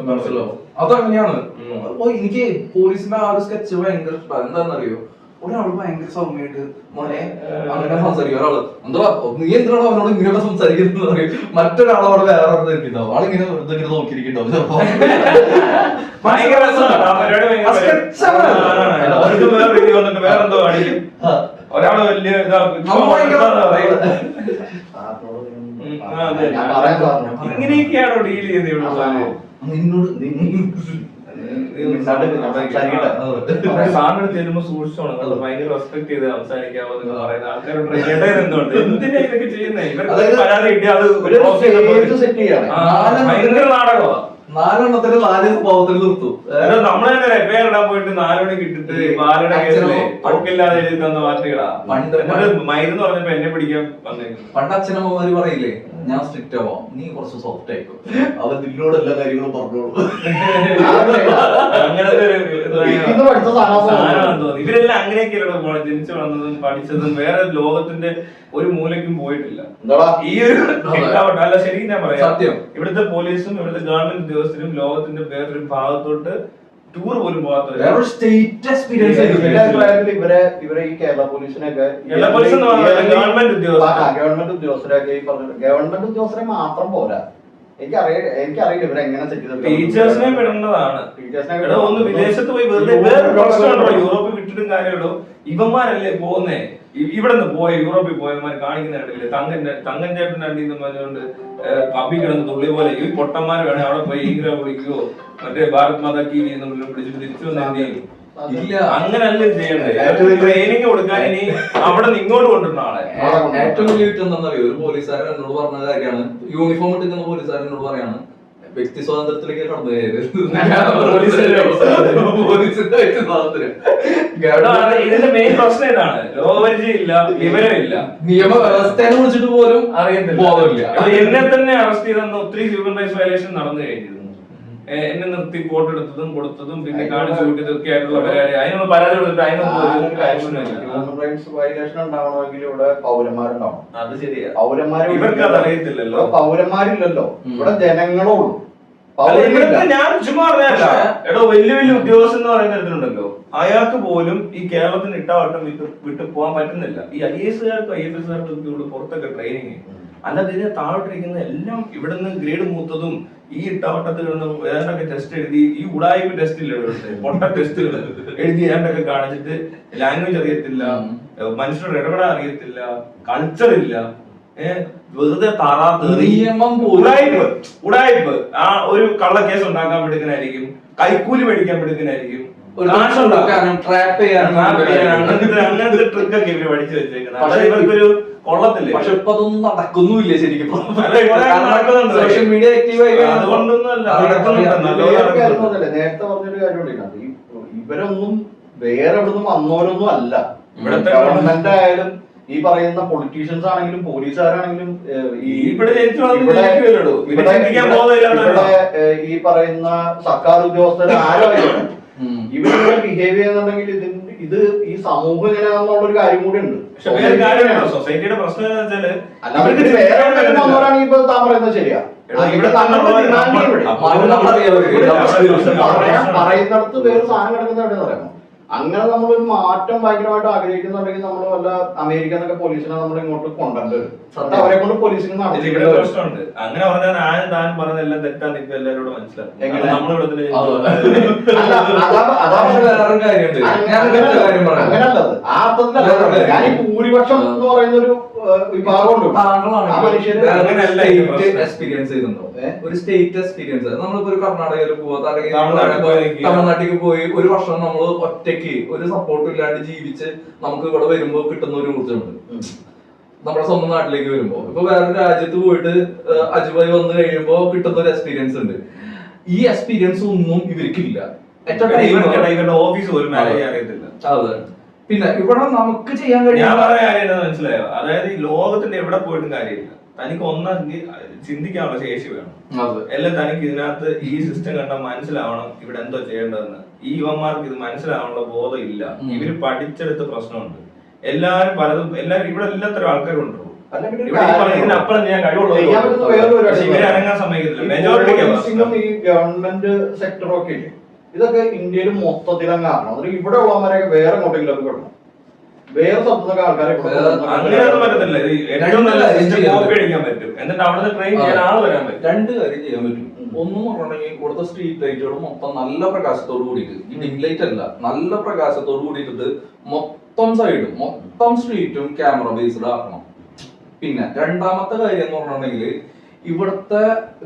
മനസ്സിലാവും. അതങ്ങനെയാണ്. അപ്പൊ എനിക്ക് പോലീസിന്റെ ആ ഒരു സ്കെച്ച് ഭയങ്കര ഇഷ്ടമാണ്. എന്താണെന്നറിയോ, ഒരാള് ഭയങ്കര സൗമ്യമായിട്ട് മോനെ അങ്ങനെ സംസാരിക്കും. ഒരാള് എന്താ നീ എന്തിനാണോ അവനോട് ഇങ്ങനെയൊക്കെ സംസാരിക്കുന്നത് പറയും. മറ്റൊരാളോട് വേറെ ഇതാവും. ആളിങ്ങനെ വെറുതെ ഇങ്ങനെ നോക്കിയിരിക്കണ്ടാവും. ചിലപ്പോ ഒരാള് വലിയ ഇങ്ങനെയൊക്കെയാണോ ഡീൽ ചെയ്യുന്നത്? സാറിന് ചെല്ലുമ്പോ സൂക്ഷിച്ചോണം, ഭയങ്കര റെസ്പെക്ട് ചെയ്ത് സംസാരിക്കാവോ നിങ്ങൾ പറയുന്ന ആൾക്കാരോട് എന്തുകൊണ്ട് എന്തിനാ ഇതൊക്കെ ചെയ്യുന്നത്? ഇവർക്ക് പരാതി കിട്ടിയാൽ അത് ഭയങ്കര നാടകമാണ്. 4 4 സ്വഭാവത്തിൽ നിർത്തും. നമ്മള് തന്നെ എഫ്ഐആർ ഇടാൻ പോയിട്ട് 4 മണിക്ക് ഇട്ടിട്ട് ബാലയുടെ കേസിലെ പക്കില്ലാതെ എഴുതി തന്ന പാർട്ടികളാ. മരുന്ന് പറഞ്ഞപ്പോ എന്നെ പിടിക്കാൻ വന്നേക്കും. പണ്ട് അച്ഛനമ്മമാര് പറയില്ലേ, ഞാൻ സ്ട്രിക്റ്റ് ആവാം, നീ കുറച്ച് സോഫ്റ്റ് ആയിക്കോ, അവൻ നിന്നോട് എല്ലാ കാര്യങ്ങളും പറഞ്ഞോളൂ. അങ്ങനത്തെ സാധനമാണെന്ന് തോന്നി. ഇവരെല്ലാം അങ്ങനെയൊക്കെയല്ലോ ജനിച്ചു വളർന്നതും പഠിച്ചതും. വേറെ ലോകത്തിന്റെ ഒരു മൂലയ്ക്കും പോയിട്ടില്ല. ഈ ഒരു അല്ല, ശരിക്കും ഞാൻ പറയാം, ഇവിടുത്തെ പോലീസും ഇവിടുത്തെ ഗവൺമെന്റ് ഉദ്യോഗസ്ഥരും ലോകത്തിന്റെ വേറൊരു ഭാഗത്തോട്ട് ടൂർ പോലും പോകാത്ത സ്റ്റേറ്റ് എക്സ്പീരിയൻസ്. ഇവരെ ഈ കേരള പോലീസിനൊക്കെ ഗവൺമെന്റ് ഉദ്യോഗസ്ഥരൊക്കെ ഈ പറഞ്ഞിട്ട് ഗവൺമെന്റ് ഉദ്യോഗസ്ഥരെ മാത്രം പോരാ. എനിക്കറിയില്ല ഇവരെങ്ങനെ സെറ്റ് ചെയ്ത് ടീച്ചേഴ്സിനെ വിടേണ്ടതാണ്. ഒന്ന് വിദേശത്ത് പോയി വെറുതെ യൂറോപ്പിൽ വിട്ടിട്ടും കാര്യമുള്ളൂ. ഇവന്മാരല്ലേ പോകുന്നേ, ഇവിടെ നിന്ന് പോയ യൂറോപ്പിൽ പോയവന്മാർ കാണിക്കുന്ന കണ്ടില്ലേ, തങ്കൻ ചേട്ടൻ്റെ അടിയെന്ന് പറഞ്ഞുകൊണ്ട് പബ്ബി കിടന്ന് തുള്ളി പോലെ. ഈ പൊട്ടന്മാർ വേണേ അവിടെ പോയി ഈഗ്ര വിളിക്കുകയോ മറ്റേ ഭാരത് മാതാ കീ വിളിച്ചിട്ട് തിരിച്ചു വന്ന് എന്ത് ചെയ്യും? ഇല്ല, അങ്ങനല്ലേ ചെയ്യണ്ടേ. ട്രെയിനിങ് കൊടുക്കാൻ ഇനി അവിടെ നിന്ന് ഇങ്ങോട്ട് കൊണ്ടുവരുന്ന ആളെ. ഏറ്റവും വലിയ വിറ്റ് എന്താണെന്നറിയോ, ഒരു പോലീസുകാരൻ എന്നോട് പറഞ്ഞ കാര്യമാണ്, യൂണിഫോം ഇട്ടിരിക്കുന്ന പോലീസുകാരൻ എന്നോട് പറയാണ്, വ്യക്തി സ്വാതന്ത്ര്യത്തിലേക്ക് കടന്നു കയറി. ഇതിന്റെ മെയിൻ പ്രശ്നം ഇതാണ്, ലോകപരിചയമില്ല, വിവരമില്ല, നിയമവ്യവസ്ഥയെ കുറിച്ചിട്ട് പോലും അറിയത്തില്ല. എന്നെ തന്നെ അറസ്റ്റ് ചെയ്തെന്ന് ഒത്തിരി ഹ്യൂമൻ റൈറ്റ്സ് വയലേഷൻ നടന്നു കഴിഞ്ഞിരുന്നു. എന്നെ നിർത്തി ഫോട്ടോ എടുത്തതും കൊടുത്തതും പിന്നെ കാണിച്ചു കൂട്ടിയതൊക്കെ ആയിട്ടുള്ള പരിപാടി. അതിനൊന്നും പരാതി കൊടുത്തിട്ട് അതിനൊന്നും ഹ്യൂമൻ റൈറ്റ്സ് വയലേഷൻ ഉണ്ടാവണമെങ്കിൽ ഇവിടെ പൗരന്മാരുണ്ടാവും. അത് ശരിയാ, ഇവർക്ക് അത് അറിയത്തില്ലല്ലോ. പൗരന്മാരില്ലല്ലോ, ഇവിടെ ജനങ്ങളേ ഉള്ളൂ. ഞാൻ ചുമ്മാ പറഞ്ഞല്ല, എടോ വലിയ വലിയ ഉദ്യോഗസ്ഥൻ എന്ന് പറയുന്ന തരത്തിലുണ്ടല്ലോ, അയാൾക്ക് പോലും ഈ കേരളത്തിന് ഇട്ടാവട്ടം വിട്ട് പോകാൻ പറ്റുന്നില്ല. ഈ IAS-കാർക്കും IFS-കാർക്കും ഇവിടെ പുറത്തൊക്കെ ട്രെയിനിങ്. അല്ലാതെ ഇതിനെ താഴോട്ടിരിക്കുന്ന എല്ലാം ഇവിടുന്ന് ഗ്രേഡ് മൂത്തതും ഈ ഇട്ടാവട്ടത്ത് കിടന്ന് ഏതാണ്ടൊക്കെ ടെസ്റ്റ് എഴുതി, ഈ ഉടായ്പ ടെസ്റ്റില്ല, പൊട്ട ടെസ്റ്റുകൾ എഴുതി ഏതാണ്ടൊക്കെ കാണിച്ചിട്ട് ലാംഗ്വേജ് അറിയത്തില്ല, മനുഷ്യരോട് ഇടപെടാൻ അറിയത്തില്ല, കൾച്ചർ ഇല്ല, വെറുതെ ഉടായ്പ്. ആ ഒരു കള്ള കേസ് ഉണ്ടാക്കാൻ എടുക്കാനായിരിക്കും, കൈക്കൂലി മേടിക്കാൻ എടുക്കാനായിരിക്കും, അങ്ങനത്തെ ട്രിക്കൊക്കെ ഇവര് പഠിച്ചു വെച്ചേക്കുന്നത്. ഇവർക്കൊരു കൊള്ളത്തില്ലേ. പക്ഷെ ഇപ്പൊ അതൊന്നും നടക്കുന്നുമില്ല ശരിക്കും. സോഷ്യൽ മീഡിയ അതുകൊണ്ടൊന്നുമല്ല. നേരത്തെ പറഞ്ഞൊരു കാര്യമുണ്ട്, ഇവരൊന്നും വേറെ എവിടുന്നും വന്നവരൊന്നും അല്ല. ഇവിടുത്തെ ഗവൺമെന്റ് ആയാലും ഈ പറയുന്ന പൊളിറ്റീഷ്യൻസ് ആണെങ്കിലും പോലീസുകാരാണെങ്കിലും ഈ പറയുന്ന സർക്കാർ ഉദ്യോഗസ്ഥർ ആരും ഇവരിവിടെ ബിഹേവ് ചെയ്യുന്നുണ്ടെങ്കിൽ ഇത് ഈ സമൂഹം എങ്ങനെയാണെന്നുള്ളൊരു കാര്യം കൂടി ഉണ്ട്. സൊസൈറ്റിയുടെ പ്രശ്നം വന്നവരാണെങ്കിൽ ഇപ്പൊ താൻ പറയുന്നത് ശരിയാ. പറയുന്നിടത്ത് വേറെ സാധനം കിടക്കുന്ന എവിടെയെന്ന് പറയാമോ? അങ്ങനെ നമ്മളൊരു മാറ്റം ഭയങ്കരമായിട്ട് ആഗ്രഹിക്കുന്നുണ്ടെങ്കിൽ നമ്മൾ വല്ല അമേരിക്കന്നൊക്കെ പോലീസിനെ നമ്മൾ ഇങ്ങോട്ട് കൊണ്ടുവരേണ്ടത്. അവരെ കൊണ്ട് പോലീസിന് പ്രശ്നമുണ്ട്. അങ്ങനെ പറഞ്ഞാൽ ആരും താനും പറഞ്ഞെല്ലാം തെറ്റാന്ന് ഇപ്പൊ എല്ലാവരോടും മനസ്സിലാക്കും. അങ്ങനല്ലത് ആ അർത്ഥത്തിലല്ല. ഞാൻ ഈ ഭൂരിപക്ഷം എന്ന് പറയുന്ന ഒരു വിഭാഗമുണ്ട്. എക്സ്പീരിയൻസ് ചെയ്യുന്നുണ്ടോ? ഒരു സ്റ്റേറ്റ് എക്സ്പീരിയൻസ്. നമ്മളിപ്പോ ഒരു കർണാടകയിൽ പോവാ, തമിഴ്നാട്ടിലേക്ക് പോയി ഒരു വർഷം നമ്മൾ ഒറ്റയ്ക്ക് ഒരു സപ്പോർട്ടും ഇല്ലാണ്ട് ജീവിച്ച് നമുക്ക് ഇവിടെ വരുമ്പോ കിട്ടുന്ന ഒരു ഊർജ്ജമുണ്ട്. നമ്മുടെ സ്വന്തം നാട്ടിലേക്ക് വരുമ്പോ, ഇപ്പൊ വേറൊരു രാജ്യത്ത് പോയിട്ട് അജുബായി വന്നു കഴിയുമ്പോ കിട്ടുന്ന ഒരു എക്സ്പീരിയൻസ് ഉണ്ട്. ഈ എക്സ്പീരിയൻസ് ഒന്നും ഇവർക്കില്ല. ഓഫീസ് പോലും മാനേജ് അറിയത്തില്ല. അതെ. പിന്നെ ഇവിടെ നമുക്ക് ചെയ്യാൻ കഴിയും. മനസ്സിലായോ? അതായത് ഈ ലോകത്തിന്റെ എവിടെ പോയിട്ടും കാര്യമില്ല. തനിക്ക് ഒന്നെങ്കിൽ ചിന്തിക്കാനുള്ള ശേഷി വേണം. എല്ലാം തനിക്ക് ഇതിനകത്ത് ഈ സിസ്റ്റം കണ്ടാൽ മനസ്സിലാവണം ഇവിടെ എന്തോ ചെയ്യേണ്ടതെന്ന്. ഈ യുവന്മാർക്ക് ഇത് മനസ്സിലാവാനുള്ള ബോധം ഇല്ല. ഇവര് പഠിച്ചെടുത്ത പ്രശ്നമുണ്ട്. എല്ലാരും പലതും ഇവിടെ എല്ലാത്തരം ആൾക്കാരും ഉണ്ടോ? അപ്പുറം ചെയ്യാൻ കഴിവുള്ളൂ. ഇവരെ അനങ്ങാൻ സമ്മതിക്കത്തില്ല. മെജോറിറ്റി പോലീസിംഗും ഈ ഗവൺമെന്റ് സെക്ടറും ഒക്കെ ഇല്ലേ, ഇതൊക്കെ ഇന്ത്യയിൽ മൊത്തത്തിലങ്ങ് ആക്കണം. അതിൽ ഇവിടെ ഉള്ളവരെയൊക്കെ വേറെ എങ്ങോട്ടെങ്കിലൊക്കെ വിടണം. വേറെ സ്ഥലത്തൊക്കെ ആൾക്കാരെ അങ്ങനെയൊന്നും പറ്റത്തില്ല. ഏറ്റവും നല്ല കോപ്പി അടിക്കാൻ പറ്റും, എന്നിട്ട് അവിടുത്തെ ട്രെയിൻ ചെയ്യാൻ ആള് വരാൻ പറ്റും. രണ്ട് കാര്യം ചെയ്യാൻ പറ്റും. ഒന്നും പറഞ്ഞിട്ടുണ്ടെങ്കിൽ ഇവിടുത്തെ സ്ട്രീറ്റ് ലൈറ്റുകൾ മൊത്തം നല്ല പ്രകാശത്തോട് കൂടിയിട്ട്, ഈ ഡിം ലൈറ്റ് അല്ല, നല്ല പ്രകാശത്തോട് കൂടിയിട്ട് മൊത്തം സൈഡും മൊത്തം സ്ട്രീറ്റും ക്യാമറ ബേസ്ഡ് ആക്കണം. പിന്നെ രണ്ടാമത്തെ കാര്യം എന്ന് പറഞ്ഞിട്ടുണ്ടെങ്കിൽ ഇവിടുത്തെ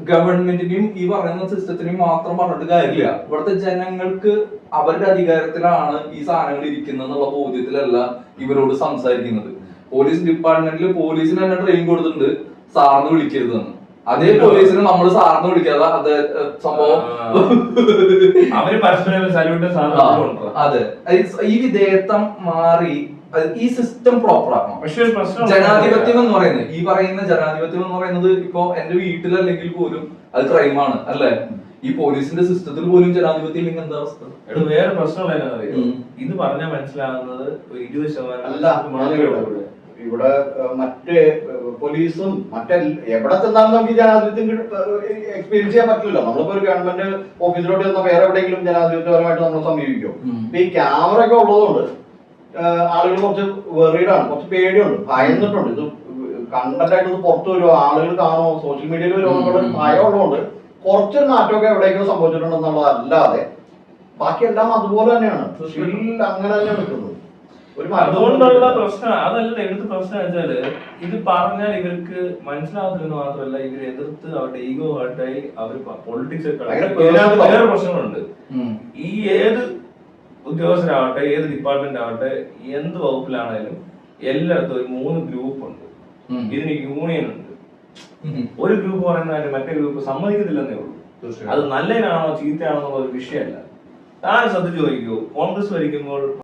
ഗവൺമെന്റിനെയും ഈ പറയുന്ന സിസ്റ്റത്തിനെയും മാത്രം പറഞ്ഞിട്ട് കാര്യമില്ല. ഇവിടുത്തെ ജനങ്ങൾക്ക് അവരുടെ അധികാരത്തിലാണ് ഈ സാധനങ്ങൾ ഇരിക്കുന്നത് എന്നുള്ള ബോധ്യത്തിലല്ല ഇവരോട് സംസാരിക്കുന്നത്. പോലീസ് ഡിപ്പാർട്ട്മെന്റിൽ പോലീസിന് തന്നെ ട്രെയിൻ കൊടുത്തിട്ടുണ്ട് സാറിന് വിളിക്കരുതെന്ന്. അതേ പോലീസിന് നമ്മൾ സാറിന് വിളിക്കാതെ അത് സംഭവം അവര് പരസ്പരം സല്യൂട്ട്. അതെ, ഈ വിധേയത്വം മാറി ഈ സിസ്റ്റം പ്രോപ്പർ ആക്കണം. പക്ഷേ ജനാധിപത്യം എന്ന് പറയുന്നത്, ഈ പറയുന്ന ജനാധിപത്യം എന്ന് പറയുന്നത് ഇപ്പൊ എന്റെ വീട്ടിലല്ലെങ്കിൽ പോലും അത് ക്രൈമാണ് അല്ലെ? ഈ പോലീസിന്റെ സിസ്റ്റത്തിൽ പോലും ജനാധിപത്യം ഇല്ലെങ്കിൽ എന്താ അവസ്ഥ? വേറെ പ്രശ്നം എന്നറിയോ, ഇത് പറഞ്ഞാൽ മനസ്സിലാകുന്നത് 20% ഇവിടെ മറ്റേ പോലീസും എവിടെ ചെന്നാലും നമുക്ക് ജനാധിപത്യം എക്സ്പീരിയൻസ് ചെയ്യാൻ പറ്റില്ല. നമ്മളിപ്പോ ഒരു ഗവൺമെന്റ് ഓഫീസിലോട്ട് ചെന്നാൽ വേറെ എവിടെയെങ്കിലും ജനാധിപത്യപരമായിട്ട് നമ്മൾ സമീപിക്കും. ഇപ്പൊ ഈ ക്യാമറ ഒക്കെ ഉള്ളതുകൊണ്ട് ആളുകൾ കുറച്ച് വെറീഡാണ്, കുറച്ച് പേടിയുണ്ട്, ഭയന്നിട്ടുണ്ട്. ഇത് കണ്ടന്റായിട്ട് ഇത് പുറത്തു വരുമോ, ആളുകൾ കാണുമോ, സോഷ്യൽ മീഡിയയിൽ വരുമോ എന്നുള്ള ഭയം ഉള്ളതുകൊണ്ട് കുറച്ചൊരു മാറ്റമൊക്കെ എവിടെയെങ്കിലും സംഭവിച്ചിട്ടുണ്ടെന്നുള്ളതല്ലാതെ ബാക്കിയെല്ലാം അതുപോലെ തന്നെയാണ്. അങ്ങനെ തന്നെയാണ് നിൽക്കുന്നത്. അതുകൊണ്ടുള്ള പ്രശ്നം അതല്ല. എടുത്ത പ്രശ്നം വെച്ചാല് ഇത് പറഞ്ഞാൽ ഇവർക്ക് മനസ്സിലാകുന്നത് മാത്രമല്ല, ഇവർ എതിർത്ത് അവരുടെ ഈഗോ ഹർട്ടായി അവർ പൊളിറ്റിക്സ് വേറെ പ്രശ്നങ്ങളുണ്ട്. ഈ ഏത് ഉദ്യോഗസ്ഥരാവട്ടെ, ഏത് ഡിപ്പാർട്ട്മെന്റ് ആവട്ടെ, എന്ത് വകുപ്പിലാണേലും എല്ലായിടത്തും ഒരു 3 ഗ്രൂപ്പ് ഉണ്ട്. ഇതിന് യൂണിയൻ ഉണ്ട്. ഒരു ഗ്രൂപ്പ് പറയുന്നതിന് മറ്റേ ഗ്രൂപ്പ് സമ്മതിക്കത്തില്ലെന്നേ ഉള്ളൂ. അത് നല്ലതിനാണോ ചീത്തയാണോ എന്നുള്ള ഒരു വിഷയമല്ല. താൻ ശ്രദ്ധിച്ചു നോക്കിക്കോ, കോൺഗ്രസ് ഭരിക്കുമ്പോൾ